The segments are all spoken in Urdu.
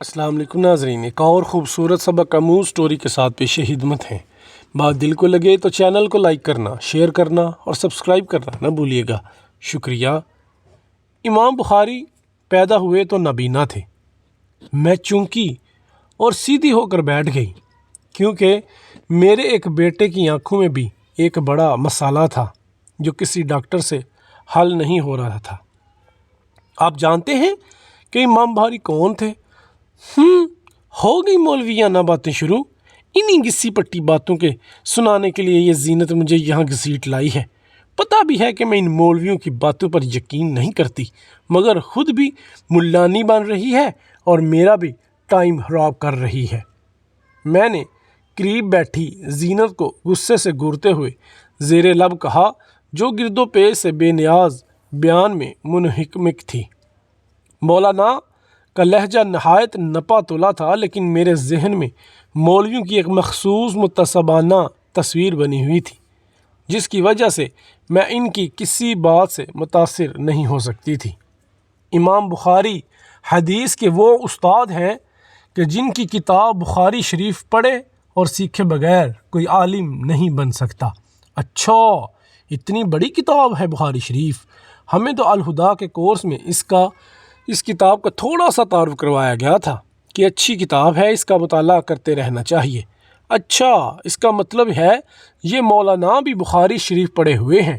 السلام علیکم ناظرین، ایک اور خوبصورت سبق آموز سٹوری کے ساتھ پیش خدمت ہیں۔ بات دل کو لگے تو چینل کو لائک کرنا، شیئر کرنا اور سبسکرائب کرنا نہ بھولیے گا، شکریہ۔ امام بخاری پیدا ہوئے تو نابینا تھے۔ میں چونکی اور سیدھی ہو کر بیٹھ گئی کیونکہ میرے ایک بیٹے کی آنکھوں میں بھی ایک بڑا مسئلہ تھا جو کسی ڈاکٹر سے حل نہیں ہو رہا تھا۔ آپ جانتے ہیں کہ امام بخاری کون تھے؟ ہو گئی مولویانہ باتیں شروع۔ انہی گسی پٹی باتوں کے سنانے کے لیے یہ زینت مجھے یہاں گھسیٹ لائی ہے۔ پتہ بھی ہے کہ میں ان مولویوں کی باتوں پر یقین نہیں کرتی، مگر خود بھی ملانی بن رہی ہے اور میرا بھی ٹائم خراب کر رہی ہے۔ میں نے قریب بیٹھی زینت کو غصے سے گورتے ہوئے زیر لب کہا، جو گرد و پیش سے بے نیاز بیان میں منہمک تھی۔ مولانا کا لہجہ نہایت نپا تلا تھا، لیکن میرے ذہن میں مولویوں کی ایک مخصوص متعصبانہ تصویر بنی ہوئی تھی، جس کی وجہ سے میں ان کی کسی بات سے متاثر نہیں ہو سکتی تھی۔ امام بخاری حدیث کے وہ استاد ہیں کہ جن کی کتاب بخاری شریف پڑھے اور سیکھے بغیر کوئی عالم نہیں بن سکتا۔ اچھا، اتنی بڑی کتاب ہے بخاری شریف؟ ہمیں تو الہدیٰ کے کورس میں اس کتاب کا تھوڑا سا تعارف کروایا گیا تھا کہ اچھی کتاب ہے، اس کا مطالعہ کرتے رہنا چاہیے۔ اچھا، اس کا مطلب ہے یہ مولانا بھی بخاری شریف پڑھے ہوئے ہیں۔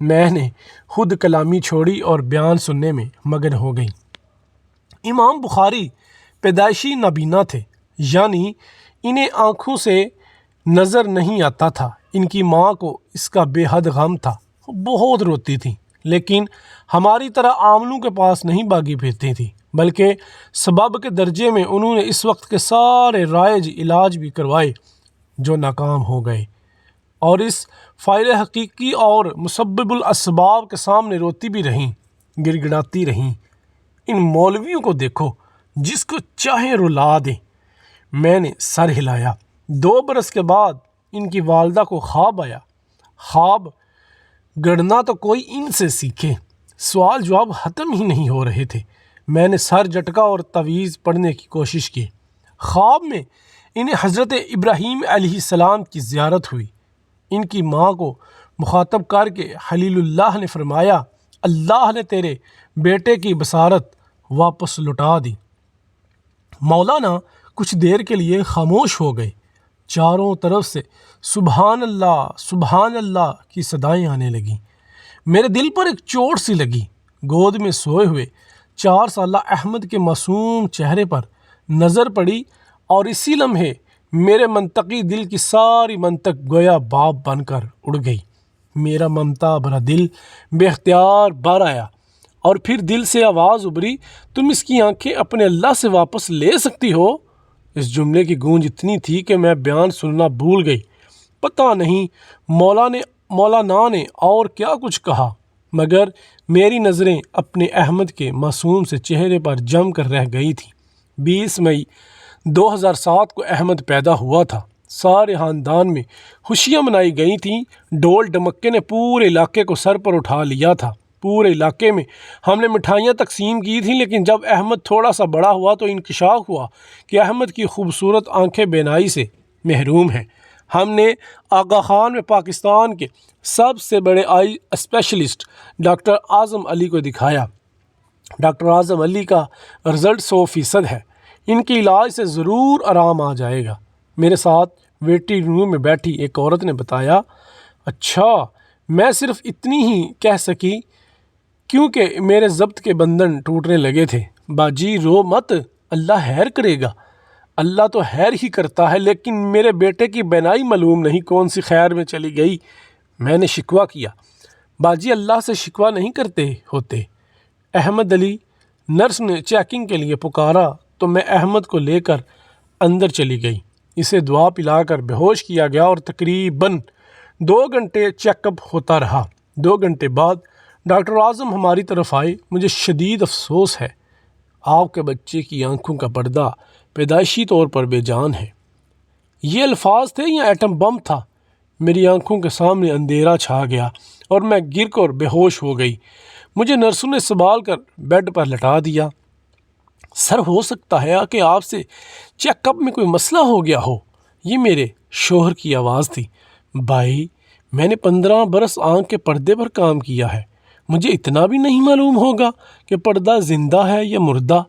میں نے خود کلامی چھوڑی اور بیان سننے میں مگن ہو گئی۔ امام بخاری پیدائشی نابینا تھے، یعنی انہیں آنکھوں سے نظر نہیں آتا تھا۔ ان کی ماں کو اس کا بے حد غم تھا، بہت روتی تھی، لیکن ہماری طرح عاملوں کے پاس نہیں بھاگی پھرتی تھی، بلکہ سبب کے درجے میں انہوں نے اس وقت کے سارے رائج علاج بھی کروائے جو ناکام ہو گئے، اور اس فاعل حقیقی اور مسبب الاسباب کے سامنے روتی بھی رہیں، گڑ گڑاتی رہیں۔ ان مولویوں کو دیکھو، جس کو چاہے رلا دیں۔ میں نے سر ہلایا۔ 2 برس کے بعد ان کی والدہ کو خواب آیا۔ خواب گڑنا تو کوئی ان سے سیکھے۔ سوال جواب ختم ہی نہیں ہو رہے تھے۔ میں نے سر جھٹکا اور تعویذ پڑھنے کی کوشش کی۔ خواب میں انہیں حضرت ابراہیم علیہ السلام کی زیارت ہوئی۔ ان کی ماں کو مخاطب کر کے خلیل اللہ نے فرمایا، اللہ نے تیرے بیٹے کی بصارت واپس لوٹا دی۔ مولانا کچھ دیر کے لیے خاموش ہو گئے۔ چاروں طرف سے سبحان اللہ کی صدائیں آنے لگیں۔ میرے دل پر ایک چوٹ سی لگی۔ گود میں سوئے ہوئے 4 سالہ احمد کے معصوم چہرے پر نظر پڑی اور اسی لمحے میرے منطقی دل کی ساری منطق گویا باب بن کر اڑ گئی۔ میرا ممتا بھرا دل بے اختیار بھر آیا اور پھر دل سے آواز ابھری، تم اس کی آنکھیں اپنے اللہ سے واپس لے سکتی ہو؟ اس جملے کی گونج اتنی تھی کہ میں بیان سننا بھول گئی۔ پتہ نہیں مولانا نے اور کیا کچھ کہا، مگر میری نظریں اپنے احمد کے معصوم سے چہرے پر جم کر رہ گئی تھیں۔ 20 مئی 2007 کو احمد پیدا ہوا تھا۔ سارے خاندان میں خوشیاں منائی گئی تھیں۔ ڈول ڈمکے نے پورے علاقے کو سر پر اٹھا لیا تھا۔ پورے علاقے میں ہم نے مٹھائیاں تقسیم کی تھیں، لیکن جب احمد تھوڑا سا بڑا ہوا تو انکشاف ہوا کہ احمد کی خوبصورت آنکھیں بینائی سے محروم ہیں۔ ہم نے آغا خان میں پاکستان کے سب سے بڑے آئی اسپیشلسٹ ڈاکٹر اعظم علی کو دکھایا۔ ڈاکٹر اعظم علی کا رزلٹ 100% ہے۔ ان کے علاج سے ضرور آرام آ جائے گا۔ میرے ساتھ ویٹنگ روم میں بیٹھی ایک عورت نے بتایا۔ اچھا، میں صرف اتنی ہی کہہ سکی کیونکہ میرے ضبط کے بندھن ٹوٹنے لگے تھے۔ باجی رو مت، اللہ خیر کرے گا۔ اللہ تو خیر ہی کرتا ہے، لیکن میرے بیٹے کی بینائی معلوم نہیں کون سی خیر میں چلی گئی۔ میں نے شکوہ کیا۔ باجی اللہ سے شکوہ نہیں کرتے ہوتے۔ احمد علی نرس نے چیکنگ کے لیے پکارا تو میں احمد کو لے کر اندر چلی گئی۔ اسے دوا پلا کر بے ہوش کیا گیا اور تقریباً 2 گھنٹے چیک اپ ہوتا رہا۔ 2 گھنٹے بعد ڈاکٹر اعظم ہماری طرف آئے۔ مجھے شدید افسوس ہے، آپ کے بچے کی آنکھوں کا پردہ پیدائشی طور پر بے جان ہے۔ یہ الفاظ تھے یا ایٹم بم تھا؟ میری آنکھوں کے سامنے اندھیرا چھا گیا اور میں گر کر بے ہوش ہو گئی۔ مجھے نرسوں نے سنبھال کر بیڈ پر لٹا دیا۔ سر ہو سکتا ہے کہ آپ سے چیک اپ میں کوئی مسئلہ ہو گیا ہو۔ یہ میرے شوہر کی آواز تھی۔ بھائی میں نے 15 برس آنکھ کے پردے پر کام کیا ہے، مجھے اتنا بھی نہیں معلوم ہوگا کہ پردہ زندہ ہے یا مردہ؟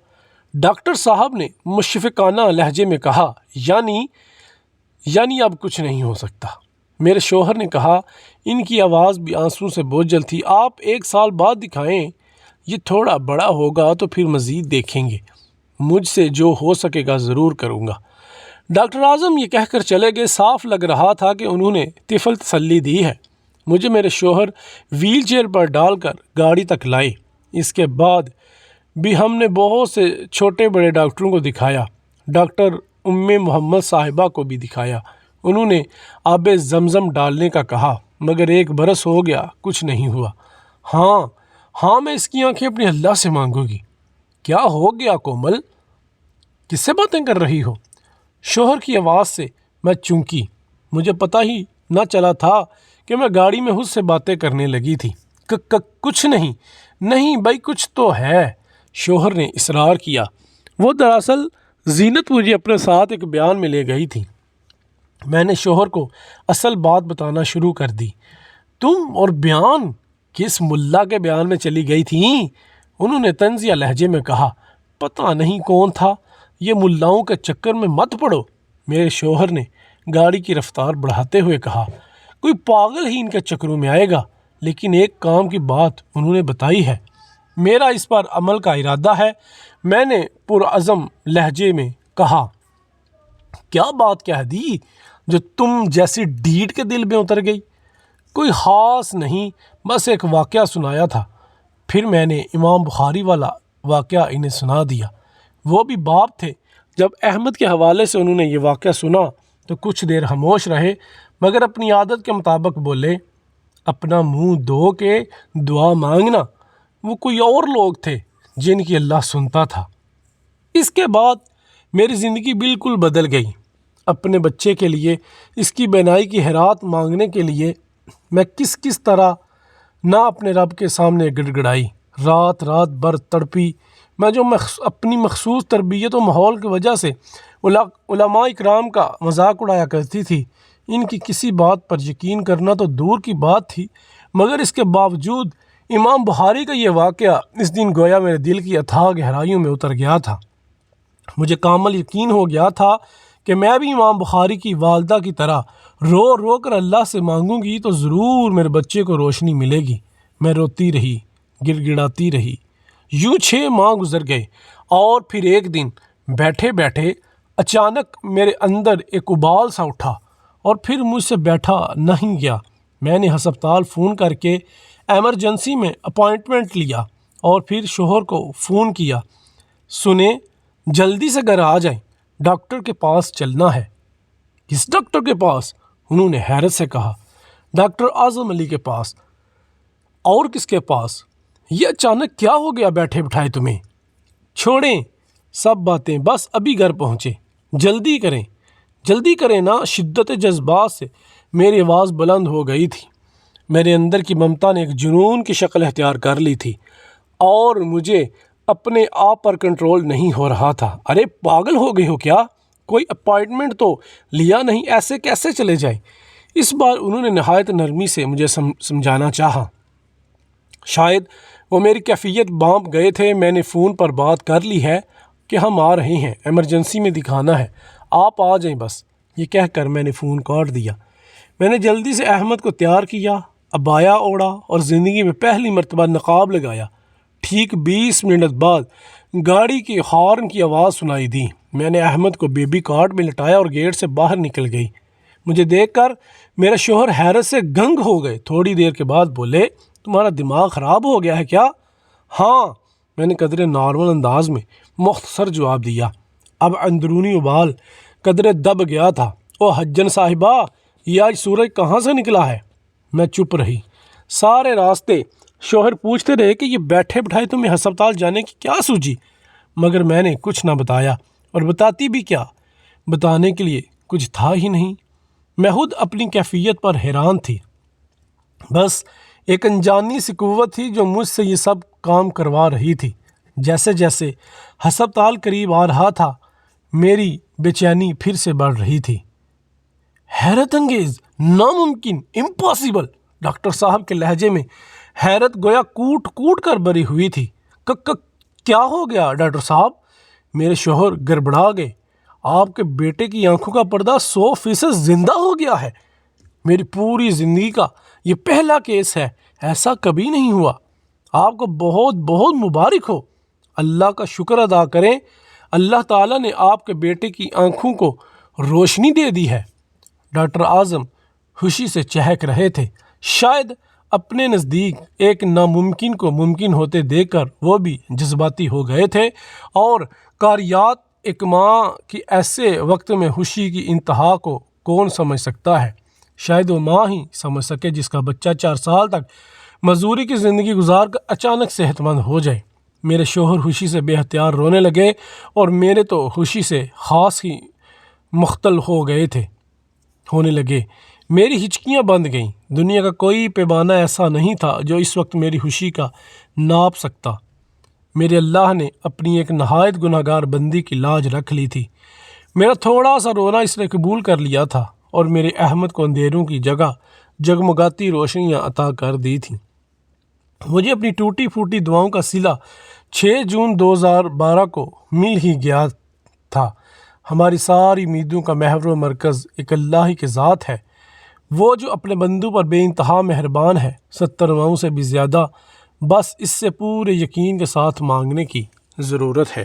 ڈاکٹر صاحب نے مشفقانہ لہجے میں کہا، یعنی اب کچھ نہیں ہو سکتا۔ میرے شوہر نے کہا، ان کی آواز بھی آنسوں سے بوجھل تھی، آپ 1 سال بعد دکھائیں، یہ تھوڑا بڑا ہوگا تو پھر مزید دیکھیں گے، مجھ سے جو ہو سکے گا ضرور کروں گا۔ ڈاکٹر اعظم یہ کہہ کر چلے گئے۔ صاف لگ رہا تھا کہ انہوں نے طفل تسلی دی ہے۔ مجھے میرے شوہر ویل چیئر پر ڈال کر گاڑی تک لائے۔ اس کے بعد بھی ہم نے بہت سے چھوٹے بڑے ڈاکٹروں کو دکھایا، ڈاکٹر محمد صاحبہ کو بھی دکھایا۔ انہوں نے آب زمزم ڈالنے کا کہا، مگر 1 برس ہو گیا، کچھ نہیں ہوا۔ ہاں میں اس کی آنکھیں اپنے اللہ سے مانگوں گی۔ کیا ہو گیا کومل؟ کس سے باتیں کر رہی ہو؟ شوہر کی آواز سے میں چونکی۔ مجھے پتہ ہی نہ چلا تھا کہ میں گاڑی میں اس سے باتیں کرنے لگی تھی۔ کچھ نہیں بھائی، کچھ تو ہے، شوہر نے اصرار کیا۔ وہ دراصل زینت مجھے اپنے ساتھ ایک بیان میں لے گئی تھی۔ میں نے شوہر کو اصل بات بتانا شروع کر دی۔ تم اور بیان کس ملا کے بیان میں چلی گئی تھیں؟ انہوں نے طنزیہ لہجے میں کہا۔ پتہ نہیں کون تھا، یہ ملاؤں کے چکر میں مت پڑو، میرے شوہر نے گاڑی کی رفتار بڑھاتے ہوئے کہا۔ کوئی پاگل ہی ان کے چکروں میں آئے گا، لیکن ایک کام کی بات انہوں نے بتائی ہے، میرا اس پر عمل کا ارادہ ہے، میں نے پرعزم لہجے میں کہا۔ کیا بات کہہ دی جو تم جیسی ڈیٹ کے دل میں اتر گئی؟ کوئی خاص نہیں، بس ایک واقعہ سنایا تھا۔ پھر میں نے امام بخاری والا واقعہ انہیں سنا دیا۔ وہ بھی باپ تھے۔ جب احمد کے حوالے سے انہوں نے یہ واقعہ سنا تو کچھ دیر خاموش رہے، مگر اپنی عادت کے مطابق بولے، اپنا منہ دھو کے دعا مانگنا۔ وہ کوئی اور لوگ تھے جن کی اللہ سنتا تھا۔ اس کے بعد میری زندگی بالکل بدل گئی۔ اپنے بچے کے لیے اس کی بینائی کی خیرات مانگنے کے لیے میں کس طرح نہ اپنے رب کے سامنے گڑ گڑائی، رات بھر تڑپی۔ میں جو اپنی مخصوص تربیت و ماحول کی وجہ سے علماء اکرام کا مذاق اڑایا کرتی تھی، ان کی کسی بات پر یقین کرنا تو دور کی بات تھی، مگر اس کے باوجود امام بخاری کا یہ واقعہ اس دن گویا میرے دل کی اتھاہ گہرائیوں میں اتر گیا تھا۔ مجھے کامل یقین ہو گیا تھا کہ میں بھی امام بخاری کی والدہ کی طرح رو کر اللہ سے مانگوں گی تو ضرور میرے بچے کو روشنی ملے گی۔ میں روتی رہی، گڑ گڑاتی رہی۔ یوں 6 ماہ گزر گئے، اور پھر ایک دن بیٹھے اچانک میرے اندر ایک ابال سا اٹھا اور پھر مجھ سے بیٹھا نہیں گیا۔ میں نے ہسپتال فون کر کے ایمرجنسی میں اپائنٹمنٹ لیا اور پھر شوہر کو فون کیا، سنیں جلدی سے گھر آ جائیں، ڈاکٹر کے پاس چلنا ہے۔ کس ڈاکٹر کے پاس؟ انہوں نے حیرت سے کہا۔ ڈاکٹر اعظم علی کے پاس۔ اور کس کے پاس؟ یہ اچانک کیا ہو گیا بیٹھے بٹھائے تمہیں؟ چھوڑیں سب باتیں، بس ابھی گھر پہنچے، جلدی کریں نا۔ شدت جذبات سے میری آواز بلند ہو گئی تھی۔ میرے اندر کی ممتا نے ایک جنون کی شکل اختیار کر لی تھی اور مجھے اپنے آپ پر کنٹرول نہیں ہو رہا تھا۔ ارے پاگل ہو گئی ہو کیا؟ کوئی اپائنٹمنٹ تو لیا نہیں، ایسے کیسے چلے جائیں؟ اس بار انہوں نے نہایت نرمی سے مجھے سمجھانا چاہا۔ شاید وہ میری کیفیت بانپ گئے تھے۔ میں نے فون پر بات کر لی ہے کہ ہم آ رہے ہیں، ایمرجنسی میں دکھانا ہے، آپ آ جائیں بس۔ یہ کہہ کر میں نے فون کاٹ دیا۔ میں نے جلدی سے احمد کو تیار کیا، عبایا اوڑھا اور زندگی میں پہلی مرتبہ نقاب لگایا۔ ٹھیک 20 منٹ بعد گاڑی کی ہارن کی آواز سنائی دی۔ میں نے احمد کو بیبی کارٹ میں لٹایا اور گیٹ سے باہر نکل گئی۔ مجھے دیکھ کر میرے شوہر حیرت سے گنگ ہو گئے۔ تھوڑی دیر کے بعد بولے، تمہارا دماغ خراب ہو گیا ہے کیا؟ ہاں، میں نے قدرے نارمل انداز میں مختصر جواب دیا۔ اب اندرونی ابال قدرے دب گیا تھا۔ او حجن صاحبہ، یہ آج سورج کہاں سے نکلا ہے؟ میں چپ رہی۔ سارے راستے شوہر پوچھتے رہے کہ یہ بیٹھے بٹھائے تمہیں ہسپتال جانے کی کیا سوجی، مگر میں نے کچھ نہ بتایا، اور بتاتی بھی کیا، بتانے کے لیے کچھ تھا ہی نہیں۔ میں خود اپنی کیفیت پر حیران تھی۔ بس ایک انجانی سی قوت تھی جو مجھ سے یہ سب کام کروا رہی تھی۔ جیسے ہسپتال قریب آ رہا تھا، میری بے چینی پھر سے بڑھ رہی تھی۔ حیرت انگیز، ناممکن، امپاسبل، ڈاکٹر صاحب کے لہجے میں حیرت گویا کوٹ کوٹ کر بھری ہوئی تھی۔ کیا ہو گیا ڈاکٹر صاحب؟ میرے شوہر گڑبڑا گئے۔ آپ کے بیٹے کی آنکھوں کا پردہ 100% زندہ ہو گیا ہے۔ میری پوری زندگی کا یہ پہلا کیس ہے، ایسا کبھی نہیں ہوا۔ آپ کو بہت بہت مبارک ہو۔ اللہ کا شکر ادا کریں، اللہ تعالیٰ نے آپ کے بیٹے کی آنکھوں کو روشنی دے دی ہے۔ ڈاکٹر اعظم خوشی سے چہک رہے تھے، شاید اپنے نزدیک ایک ناممکن کو ممکن ہوتے دیکھ کر وہ بھی جذباتی ہو گئے تھے، اور کاریات ایک ماں کی ایسے وقت میں خوشی کی انتہا کو کون سمجھ سکتا ہے؟ شاید وہ ماں ہی سمجھ سکے جس کا بچہ 4 سال تک مزدوری کی زندگی گزار کر اچانک صحت مند ہو جائے۔ میرے شوہر خوشی سے بے اختیار رونے لگے، اور میرے تو خوشی سے خاص ہی مختل ہونے لگے۔ میری ہچکیاں بند گئیں۔ دنیا کا کوئی پیمانہ ایسا نہیں تھا جو اس وقت میری خوشی کا ناپ سکتا۔ میرے اللہ نے اپنی ایک نہایت گناہگار بندی کی لاج رکھ لی تھی۔ میرا تھوڑا سا رونا اس نے قبول کر لیا تھا، اور میرے احمد کو اندھیروں کی جگہ جگمگاتی روشنیاں عطا کر دی تھیں۔ مجھے اپنی ٹوٹی پھوٹی دعاؤں کا صلہ 6 جون 2012 کو مل ہی گیا تھا۔ ہماری ساری امیدوں کا محور و مرکز ایک اللہ ہی کی ذات ہے، وہ جو اپنے بندوں پر بے انتہا مہربان ہے۔ 70 ماہوں سے بھی زیادہ، بس اس سے پورے یقین کے ساتھ مانگنے کی ضرورت ہے۔